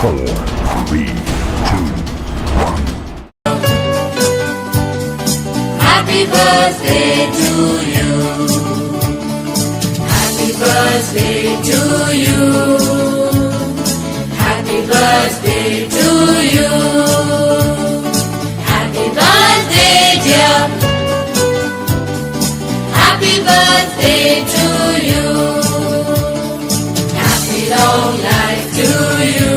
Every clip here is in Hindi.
4, 3, 2, 1. Happy birthday to you. Happy birthday to you. Happy birthday to you. Happy birthday, dear. Happy birthday to you. Happy long life to you.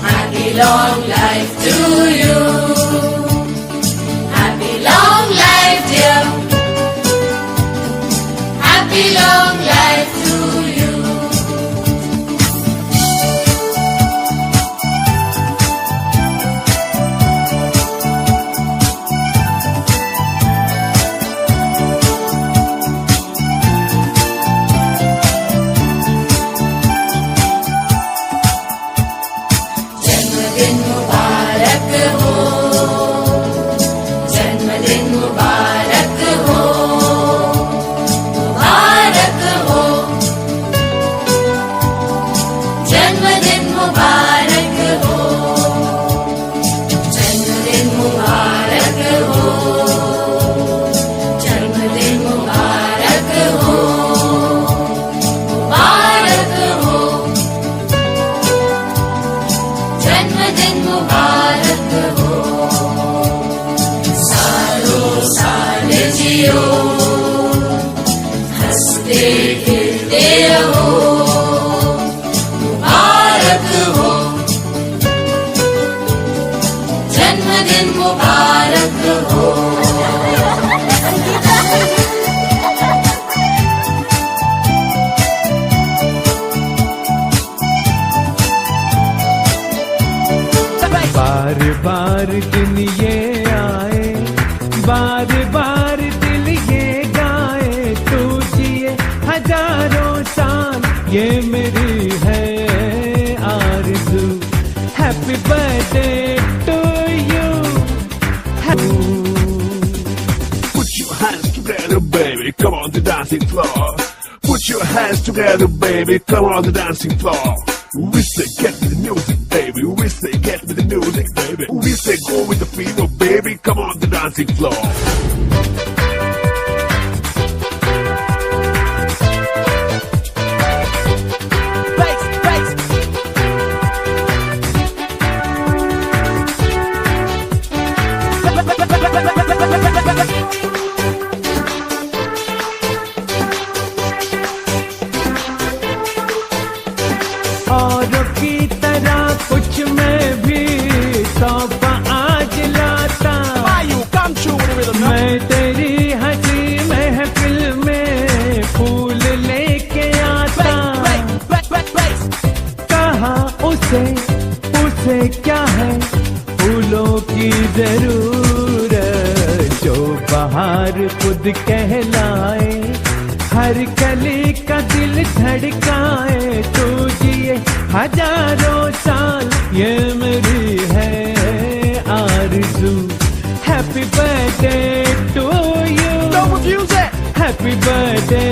Happy long life to you. Happy long life, dear. Happy long life to you. जन्मदिन मुबारक हो. जन्मदिन मुबारक हो. मुबारक हो. जन्मदिन मुबारक हो. जन्मदिन मुबारक हो. जन्मदिन मुबारक हो. मुबारक हो. जन्मदिन मुबारक हो. सालों साल जियो. हंसते खेलते रहो. मुबारक हो. जन्मदिन मुबारक हो. बार बार दिन ये आए, बार बार दिल ये गाए, तू जिए हजारों साल, ये मेरी है आरज़ू. Happy birthday to you. Put your hands together, baby, come on the dancing floor. Put your hands together, baby, come on the dancing floor. We say get with the music, baby. We say get with the music, baby. We say go with the fever, baby. Come on the dancing floor. औरों की तरह कुछ मैं भी तोहफा आज लाता. मैं तेरी हंसी महफिल में फूल लेके आता. कहा उसे क्या है फूलों की जरूरत, जो बाहर खुद कहलाए, हर कली का दिल धड़काए, तू जिए हजारों साल, ये मेरी है आरज़ू. Happy birthday to you. Happy birthday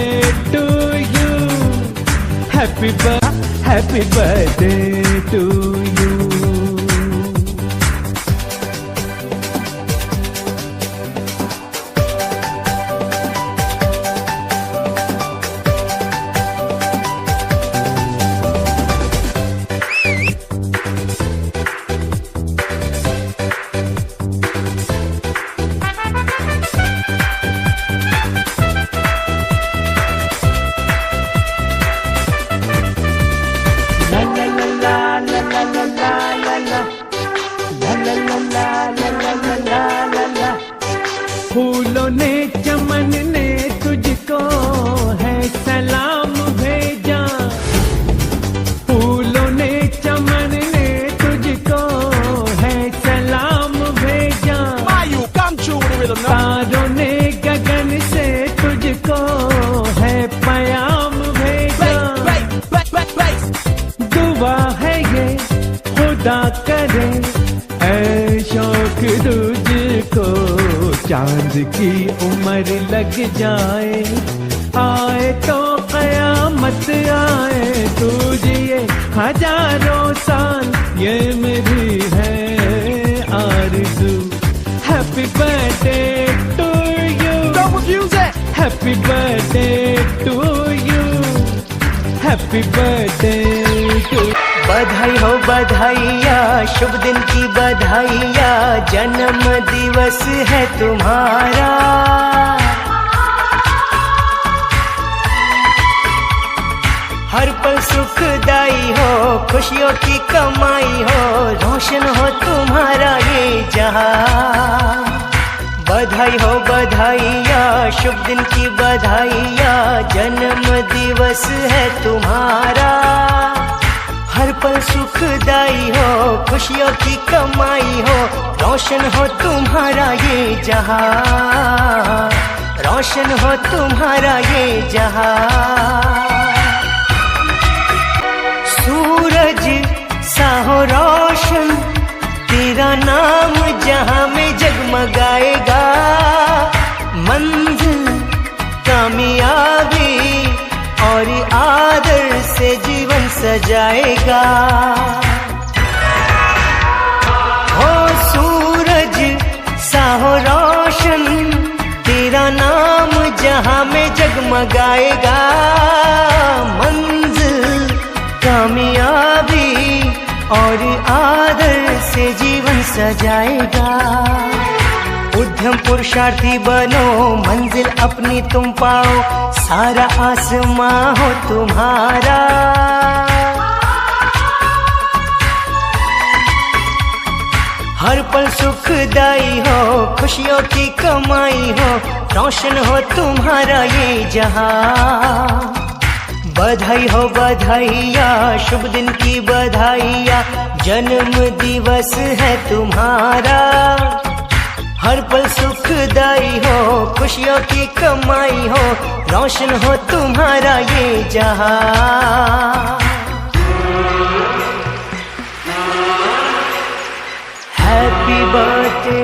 to you. Happy birthday to you. फूलों ने चमन ने तुझको है सलाम भेजा. फूलों ने चमन ने तुझको है सलाम भेजा. तारों ने गगन से तुझको है पयाम भेजा. दुआ है ये खुदा करे ऐ शौक तुझको, चांद की उम्र लग जाए, आए तो कयामत साथ आए तू जिए हजारों साल, ये मेरी है आरज़ू। Happy birthday to you, happy birthday to you, happy birthday to. बधाई हो बधाइया, शुभ दिन की बधाइया, जन्म दिवस है तुम्हारा। हर पल सुखदाई हो, खुशियों की कमाई हो, रोशन हो तुम्हारा ये जहां। बधाई हो बधाइया, शुभ दिन की बधाइया, जन्म दिवस है तुम्हारा। हर पल सुखदाई हो, खुशियों की कमाई हो, रोशन हो तुम्हारा ये जहां, रोशन हो तुम्हारा ये जहां। सूरज सा हो रोशन तेरा नाम जहां में जगमगाएगा। मंजिल कामयाबी और आदर से जीवन सजाएगा। हो सूरज सा हो रोशन तेरा नाम जहां में जगमगाएगा। मंजिल कामयाबी और आदर से जीवन सजाएगा। उद्यम पुरुषार्थी बनो, मंजिल अपनी तुम पाओ, सारा आसमां हो तुम्हारा। हर पल सुखदाई हो, खुशियों की कमाई हो, रोशन हो तुम्हारा ये जहां। बधाई हो बधाइया, शुभ दिन की बधाइया, जन्म दिवस है तुम्हारा। हर पल सुखदाई हो, खुशियों की कमाई हो, रोशन हो तुम्हारा ये जहां। हैप्पी बर्थडे,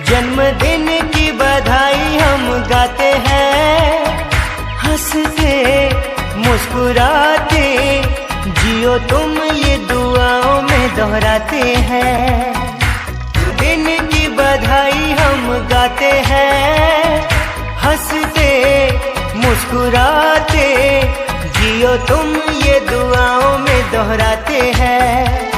जन्मदिन की बधाई हम गाते हैं, हंसते मुस्कुराते जियो तुम ये दुआओं में दोहराते हैं। दिन की बधाई हम गाते हैं, हंसते मुस्कुराते जियो तुम ये दुआओं में दोहराते हैं।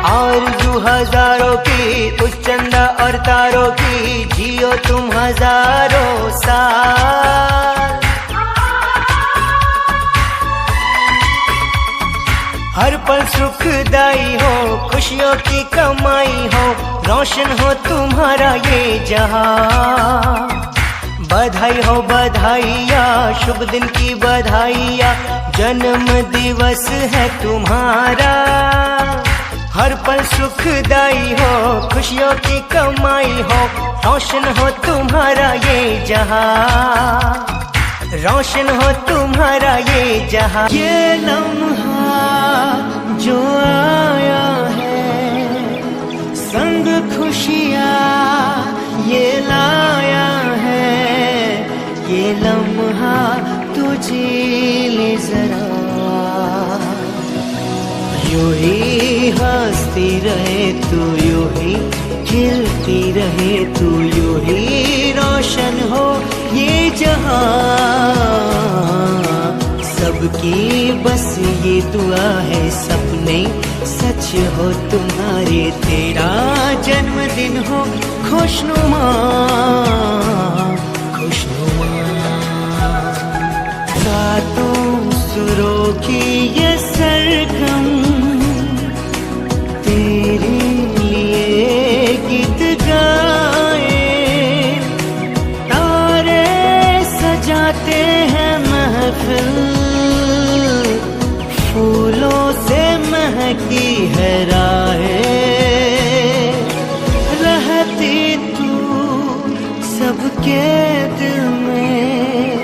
और जो हजारों की उस चंदा और तारों की जियो तुम हजारों साल। हर पल सुखदाई हो, खुशियों की कमाई हो, रोशन हो तुम्हारा ये जहां। बधाई हो बधाइया, शुभ दिन की बधाइया, जन्म दिवस है तुम्हारा। हर पल सुखदाई हो, खुशियों की कमाई हो, रोशन हो तुम्हारा ये जहां, रोशन हो तुम्हारा ये जहां। ये लम्हा जो आया है, संग खुशियाँ ये लाया है, ये लम्हा तुझे ले जरा। यूं ही हंसती रहे तू, यूं ही खिलती रहे तू, यूं ही रोशन हो ये जहां। सबकी बस ये दुआ है, सपने सच हो तुम्हारे, तेरा जन्मदिन हो खुशनुमा खुशनुमा। सातों सुरों की ये सरगम तेरे लिए गीत गाए, तारे सजाते हैं महफिल, फूलों से महकी है राहें। रहती तू सबके दिल में,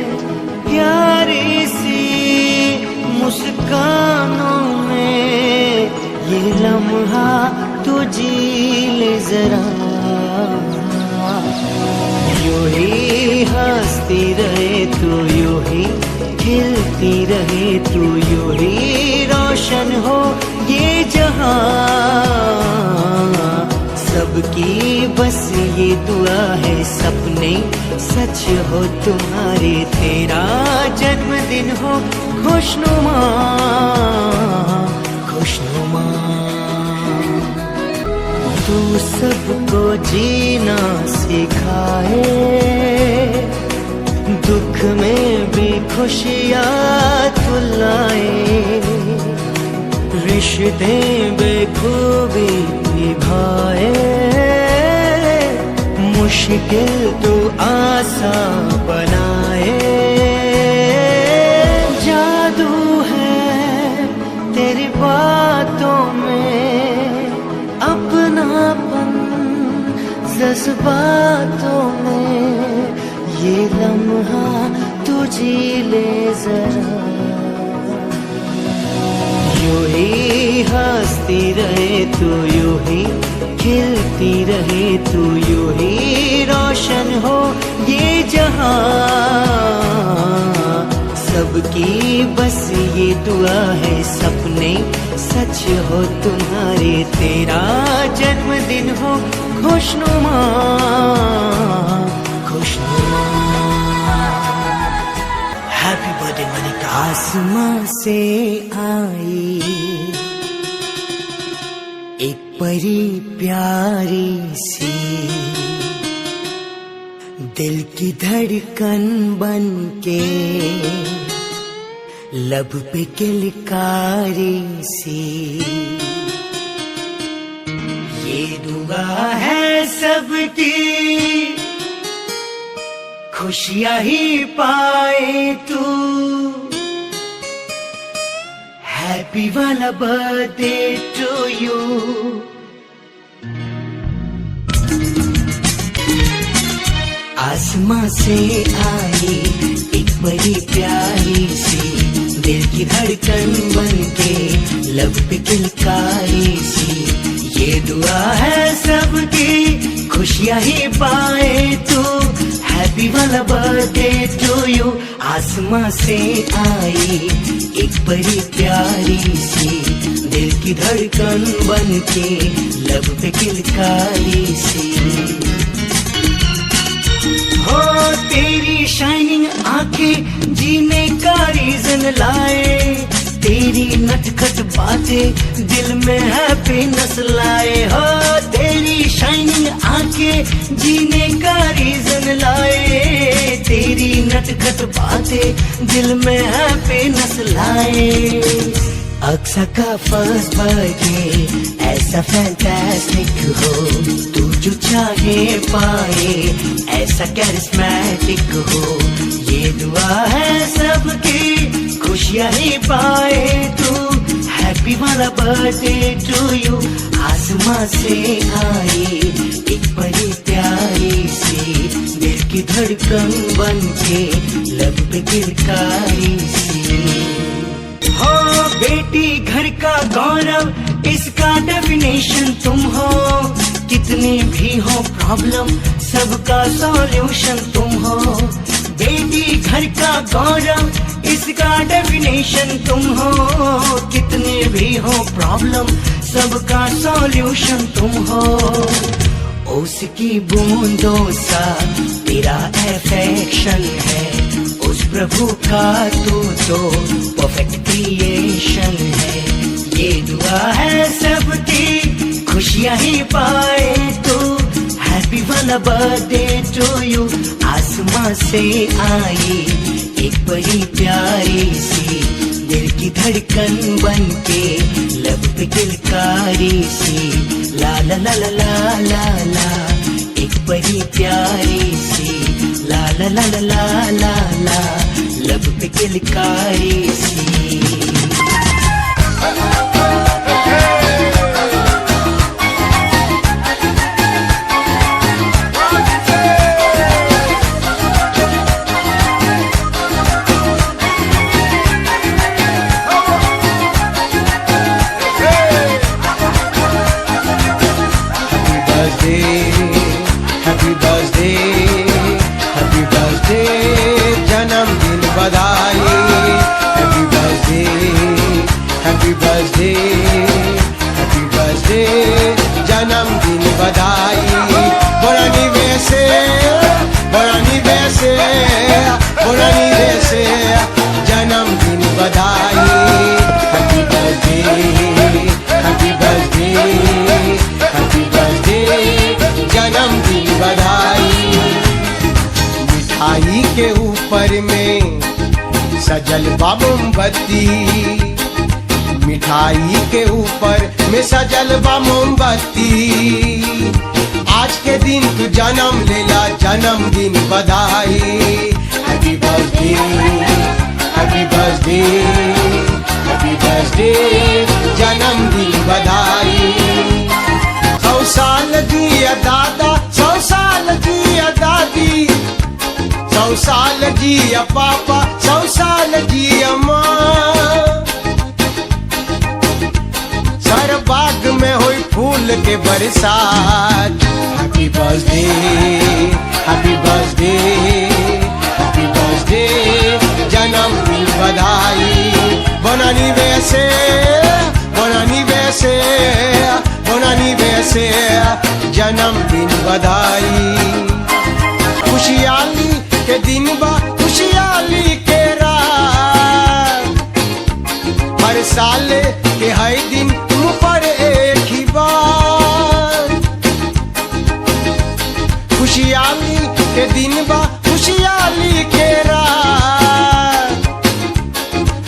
प्यारी सी मुस्कानों में, ये लम्हा तू जी ले जरा। यूं हंसती रहे तू यूं ही, खिलती रहे तू यूं ही, रोशन हो ये जहां सबकी बस ये दुआ है, सपने सच हो तुम्हारे, तेरा जन्मदिन हो खुशनुमा खुशनुमा। तू सबको जीना सिखाए, दुख में भी खुशियाँ तू लाए, रिश्ते बेखूबी निभाए, मुश्किल तू आसान बनाए। जादू है तेरी बातों में, अपनापन जज्बातों में, ये लम्हा तू जी ले जरा। यूं ही हंसती रहे तू यूं ही, खिलती रहे तू यूं ही, रोशन हो ये जहां सबकी बस ये दुआ है, सपने सच हो तुम्हारे, तेरा जन्मदिन हो खुशनुमा खुशनुमा। Happy birthday Manika. आसमां से आई एक परी प्यारी सी, दिल की धड़कन बन के, लब पे किलकारी सी, ये दुआ है सबकी खुशियाँ ही पाए तू, हैप्पी वाला बर्थडे टू यू। आसमां से आई एक बड़ी प्यारी सी, दिल की धड़कन बन के, लब पे किलकारी सी, ये दुआ है सबकी खुशियाँ ही पाए तू, हैप्पी वाला बर्थडे टू यू। आसमां से आई एक बड़ी प्यारी सी, दिल की धड़कन बन के, लब पे किलकारी सी, हो तेरी शाइनिंग आंखें जीने का रीजन लाए, तेरी नटखट बातें दिल में हैप्पीनेस लाए, हो तेरी शाइनिंग आंखें जीने का रीजन लाए, तेरी नटखट बातें दिल में हैप्पीनेस लाए। अक्सा का फर्स्ट बर्थडे ऐसा फैंटास्टिक हो, तू जो चाहे पाए ऐसा कैरिस्मेटिक हो, ये दुआ है सबकी खुशियाँ ही पाए तू, हैप्पी वाला बर्थडे टू यू। आसमां से आई एक बड़ी प्यारी सी, दिल की धड़कन बन के, लब पे किलकारी सी, हो बेटी घर का गौरव इसका डेफिनेशन तुम हो, कितनी भी हो प्रॉब्लम सबका सॉल्यूशन तुम हो, बेटी घर का गौरव इसका डेफिनेशन तुम हो, कितनी भी हो प्रॉब्लम सबका सॉल्यूशन तुम हो, उसकी बूंदों सा तेरा अफेक्शन है, उस प्रभु का तू तो परफेक्ट क्रिएशन है, ये दुआ है सबकी खुशियाँ ही पाए तू, हैप्पी वाला बर्थडे टू यू। आसमां से आई एक बड़ी प्यारी सी, दिल की धड़कन बन के, लब पे किलकारी सी, ला ला ला ला ला ला ला, एक बड़ी प्यारी सी, ला ला ला ला ला ला ला, लब पे किलकारी सी। Happy birthday, happy birthday बधाई। Happy birthday, happy birthday, happy birthday, जन्मदिन बधाई। Bon anniversaire, bon anniversaire, bon anniversaire, जन्मदिन बधाई। Happy birthday, happy birthday, happy birthday, जन्मदिन बधाई। मिठाई के ऊपर में सजल बा मोमबत्ती, मिठाई के ऊपर में सजल बा मोमबत्ती। आज के दिन तू जन्म लेला, जन्मदिन बधाई। Happy birthday, happy birthday, happy birthday, जन्मदिन बधाई। 100 साल जिया दादा, 100 साल जिया दादी, 100 साल जिया पापा, 100 साल जिया माँ। सर बाग में हुई फूल के बरसात। Happy birthday, happy birthday, happy birthday, जन्मदिन बधाई। Bon anniversaire, bon anniversaire, bon anniversaire, जन्मदिन बधाई। खुशहाली के दिन बा, खुशहाली के रात, हर साल के हर दिन मुँह पर एक ही बार। खुशहाली के दिन बा, खुशहाली के रात,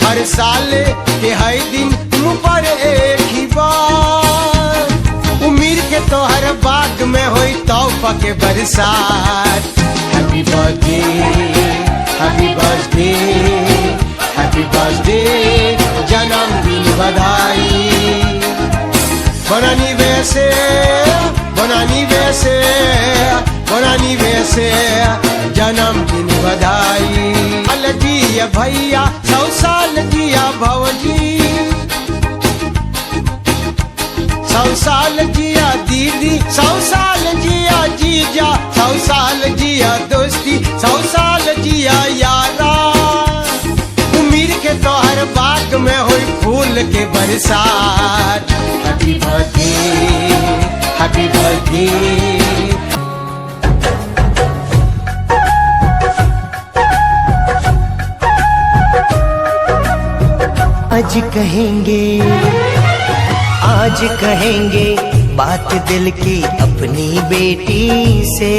हर साल के हर दिन मुँह पर एक ही बार। उम्र के तो हर बाग में होई तोहफा के बरसात। Happy birthday, happy birthday, happy birthday, जन्मदिन बधाई। Bon anniversaire, bon anniversaire, bon anniversaire, जन्मदिन बधाई। साल जिया भैया, 100 साल जिया भौजी, 100 साल जिया दीदी, 100 साल जिया जीजा, 100 साल जिया दोस्ती, 100 साल जिया यारा। उम्र के तो हर बाग में हुई फूल के बरसात। Happy birthday, happy birthday. आज कहेंगे, आज कहेंगे बात दिल की अपनी बेटी से।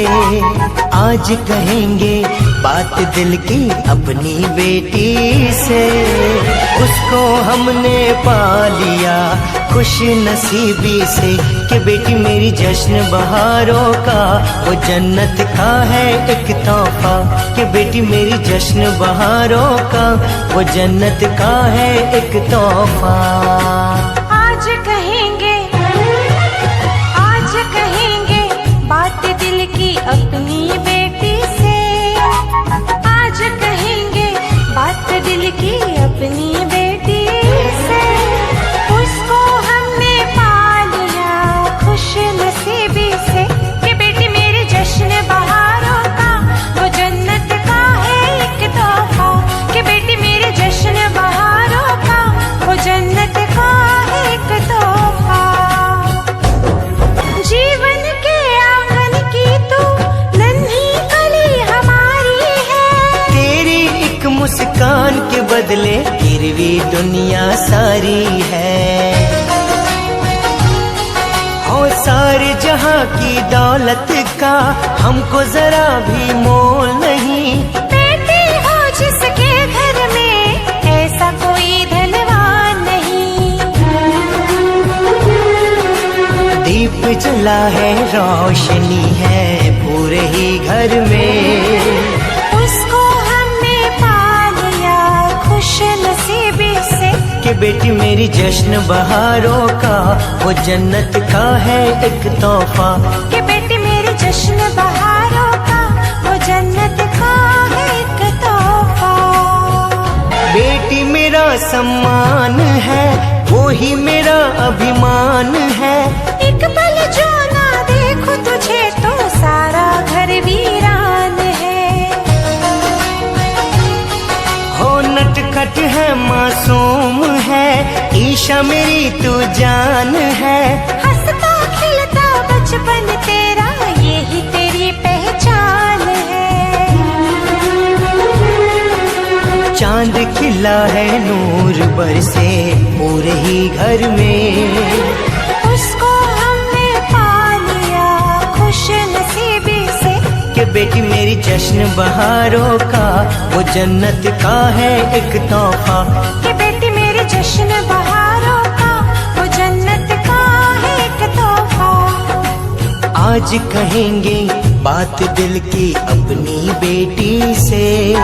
आज कहेंगे बात दिल की अपनी बेटी से। उसको हमने पा लिया खुश नसीबी से कि बेटी मेरी जश्न बहारों का वो जन्नत का है एक तोहफा। कि बेटी मेरी जश्न बहारों का वो जन्नत का है एक तोहफा। आज कहेंगे, आज कहेंगे बात दिल की अपनी बेटी से। आज कहेंगे बात दिल की अपनी बेटी से। उसको हमने पा लिया खुश नसीबी से कि बेटी मेरी जश्न बहारों का वो जन्नत का है एक तोहफा। कि बेटी मेरी जश्न बहारों का वो जन्नत का है एक तोहफा। जीवन के आंगन की तू नन्ही कली हमारी है। तेरी एक मुस्कान के बदले गिरवी दुनिया सारी है। और सारे जहां की दौलत का हमको जरा भी मोल नहीं। बेटी हो जिसके घर में ऐसा कोई धनवान नहीं। दीप जला है रोशनी है पूरे ही घर में। उसको हमने पा लिया खुश नसीबी से कि बेटी मेरी जश्न बहारों का वो जन्नत का है एक तोहफा। कि बेटी मेरी जश्न बहारों का वो जन्नत का है एक तोहफा। बेटी मेरा सम्मान है वो ही मेरा अभिमान है। एक पल जो ना देखो तुझे तो सारा घर वीरान है। मैं मासूम है, ईशा मेरी तू जान है। हंसता खिलता बचपन तेरा, यही तेरी पहचान है। चांद खिला है नूर बरसे पूरे ही घर में, उसको हमने पा लिया खुश नसीबी से। कि बेटी मेरी जश्न बहारों का वो जन्नत का है एक तोहफा। कि बेटी मेरी जश्न बहारों का वो जन्नत का है एक तोहफा। आज कहेंगे बात दिल की अपनी बेटी से,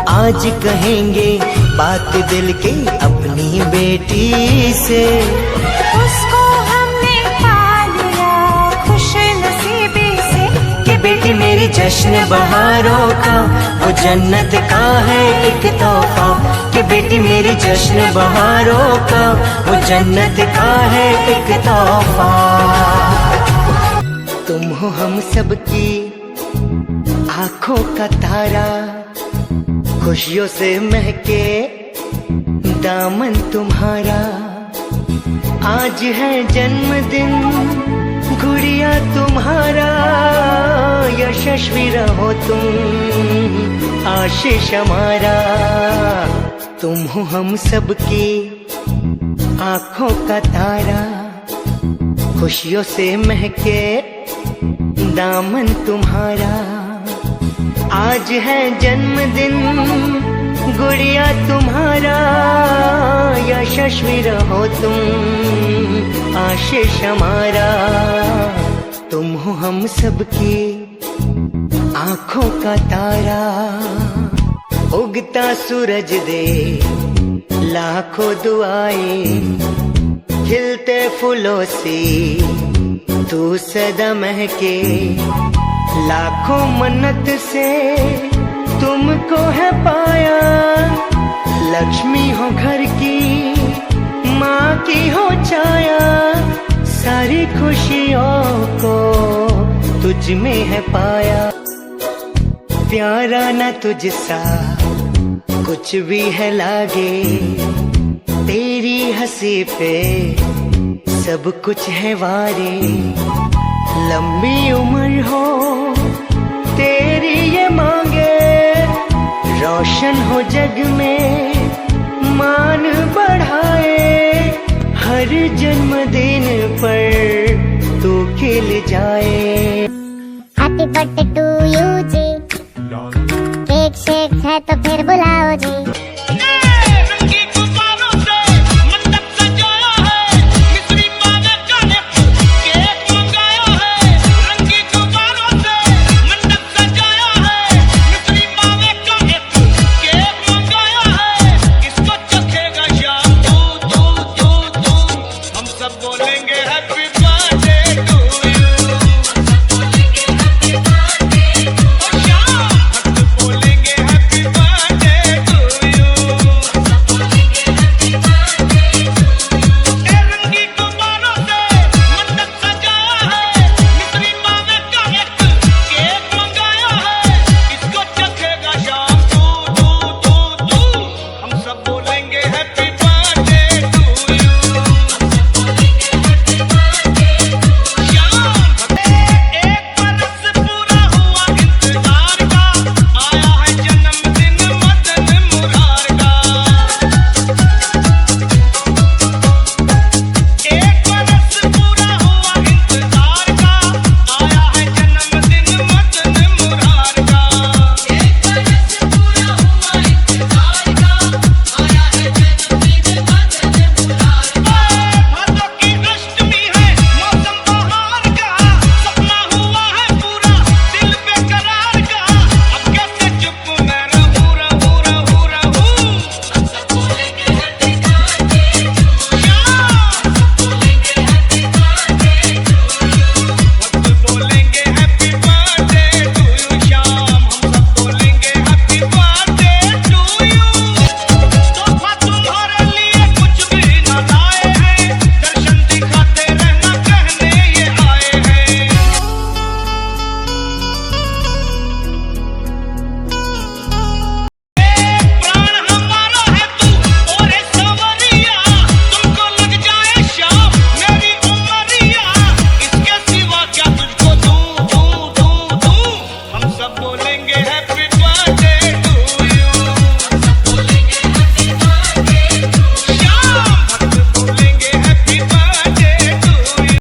आज कहेंगे बात दिल की अपनी बेटी से। उसको हमने पा लिया खुश नसीबी से। कि बेटी मेरी जश्न बहारों का वो जन्नत का है एक तोहफा। कि बेटी मेरी जश्न बहारों का वो जन्नत का है एक तोहफा। तुम हो हम सबकी आंखों का तारा, खुशियों से महके दामन तुम्हारा। आज है जन्मदिन गुड़िया तुम्हारा, यशस्वी रहो तुम आशीष हमारा। तुम हो हम सबकी आंखों का तारा, खुशियों से महके दामन तुम्हारा। आज है जन्मदिन गुड़िया तुम्हारा, यशस्वी रहो तुम आशीष हमारा। तुम हो हम सबकी आंखों का तारा, उगता सूरज दे लाखों दुआएं, खिलते फूलों से तू सदा महके। लाखों मन्नत से तुमको है पाया, लक्ष्मी हो घर की माँ की हो छाया। सारी खुशियों को तुझ में है पाया, प्यारा न तुझसा कुछ भी है लागे। तेरी हंसी पे सब कुछ है वारे, लंबी उम्र हो तेरी ये मांगे। रोशन हो जग में मान बढ़ाए, हर जन्मदिन पर तू खिल जाए। हैप्पी बर्थडे टू यू जी, केक शेक है तो फिर बुलाओ जी।